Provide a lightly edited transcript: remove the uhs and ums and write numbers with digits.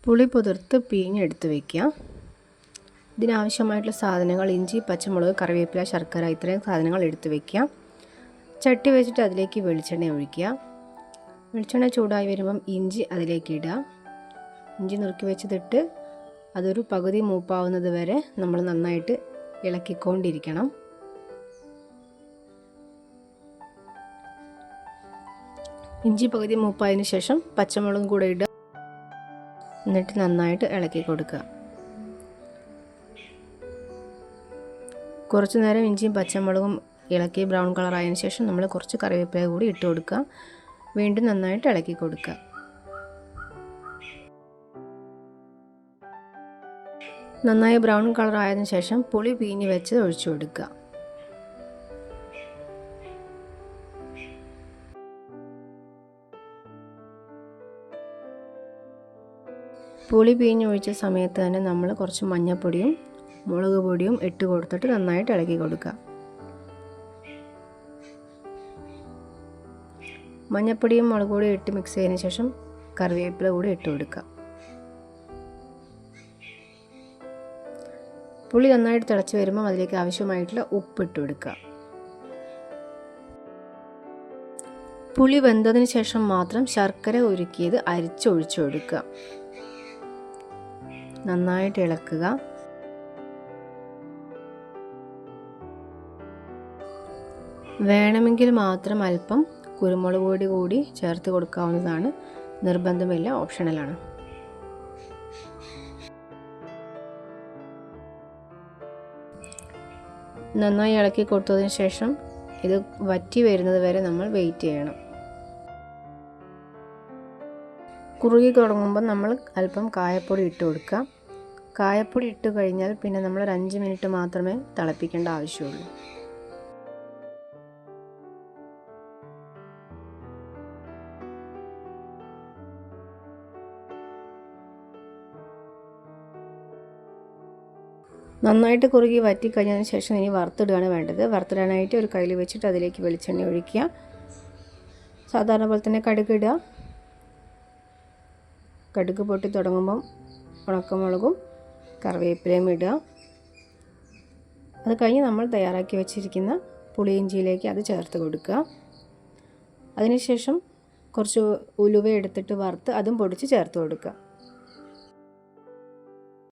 പുളി പുതിർത്ത് പിഴിഞ്ഞെടുത്ത് വയ്ക്കുക. ഇതിനാവശ്യമായിട്ടുള്ള സാധനങ്ങൾ ഇഞ്ചി, പച്ചമുളക്, കറിവേപ്പില, ശർക്കര ഇത്രയും സാധനങ്ങൾ എടുത്ത് വയ്ക്കുക. ചട്ടി വെച്ചിട്ട് അതിലേക്ക് വെളിച്ചെണ്ണ ഒഴിക്കുക. വെളിച്ചെണ്ണ ചൂടായി വരുമ്പം ഇഞ്ചി അതിലേക്ക് ഇടുക. ഇഞ്ചി നുറുക്കി വെച്ചതിട്ട് അതൊരു പകുതി മൂപ്പാവുന്നത് വരെ നമ്മൾ നന്നായിട്ട് ഇളക്കിക്കൊണ്ടിരിക്കണം. ഇഞ്ചി പകുതി മൂപ്പായതിന് ശേഷം പച്ചമുളകും കൂടെ ഇടുക. എന്നിട്ട് നന്നായിട്ട് ഇളക്കി കൊടുക്കുക. കുറച്ച് നേരം ഇഞ്ചിയും പച്ചമുളകും ഇളക്കി ബ്രൗൺ കളറായതിനു ശേഷം നമ്മൾ കുറച്ച് കറിവേപ്പില കൂടി ഇട്ട് കൊടുക്കുക. വീണ്ടും നന്നായിട്ട് ഇളക്കി കൊടുക്കുക. നന്നായി ബ്രൗൺ കളറായതിനു ശേഷം പുളി പിഴിഞ്ഞ് വെച്ച് ഒഴിച്ചു കൊടുക്കുക. പുളി പിഴിഞ്ഞൊഴിച്ച സമയത്ത് തന്നെ നമ്മൾ കുറച്ച് മഞ്ഞൾപ്പൊടിയും മുളക് പൊടിയും ഇട്ട് കൊടുത്തിട്ട് നന്നായിട്ട് ഇളക്കി കൊടുക്കുക. മഞ്ഞൾപ്പൊടിയും മുളക് പൊടിയും ഇട്ട് മിക്സ് ചെയ്തതിന് ശേഷം കറിവേപ്പില കൂടി ഇട്ട് കൊടുക്കുക. പുളി നന്നായിട്ട് തിളച്ച് വരുമ്പോൾ അതിലേക്ക് ആവശ്യമായിട്ടുള്ള ഉപ്പ് ഇട്ട് കൊടുക്കുക. പുളി വെന്തതിന് ശേഷം മാത്രം ശർക്കര ഉരുക്കിയത് അരിച്ചൊഴിച്ചു കൊടുക്കുക. നന്നായിട്ട് ഇളക്കുക. വേണമെങ്കിൽ മാത്രം അല്പം കുരുമുളക് പൊടി കൂടി ചേർത്ത് കൊടുക്കാവുന്നതാണ്. നിർബന്ധമില്ല, ഓപ്ഷണലാണ്. നന്നായി ഇളക്കി കൊടുത്തതിന് ശേഷം ഇത് വറ്റി വരുന്നത് വരെ നമ്മൾ വെയിറ്റ് ചെയ്യണം. കുറുകി തുടങ്ങുമ്പോൾ നമ്മൾ അല്പം കായപ്പൊടി ഇട്ട് കൊടുക്കുക. കായപ്പൊടി ഇട്ട് കഴിഞ്ഞാൽ പിന്നെ നമ്മൾ ഒരു 5 മിനിറ്റ് മാത്രമേ തിളപ്പിക്കേണ്ട ആവശ്യമുള്ളൂ. നന്നായിട്ട് കുറുകി വറ്റി കഴിഞ്ഞതിന് ശേഷം ഇനി വറുത്തിടുകയാണ് വേണ്ടത്. വറുത്തിടാനായിട്ട് ഒരു കയ്യിൽ വെച്ചിട്ട് അതിലേക്ക് വെളിച്ചെണ്ണ ഒഴിക്കുക. സാധാരണ പോലെ തന്നെ കടുക് ഇടുക. കടുക് പൊട്ടി തുടങ്ങുമ്പം ഉണക്കമുളകും കറിവേപ്പിലയും ഇടുക. അത് കഴിഞ്ഞ് നമ്മൾ തയ്യാറാക്കി വെച്ചിരിക്കുന്ന പുളിയിഞ്ചിയിലേക്ക് അത് ചേർത്ത് കൊടുക്കുക. അതിനുശേഷം കുറച്ച് ഉലുവ എടുത്തിട്ട് വറുത്ത് അതും പൊടിച്ച് ചേർത്ത് കൊടുക്കുക.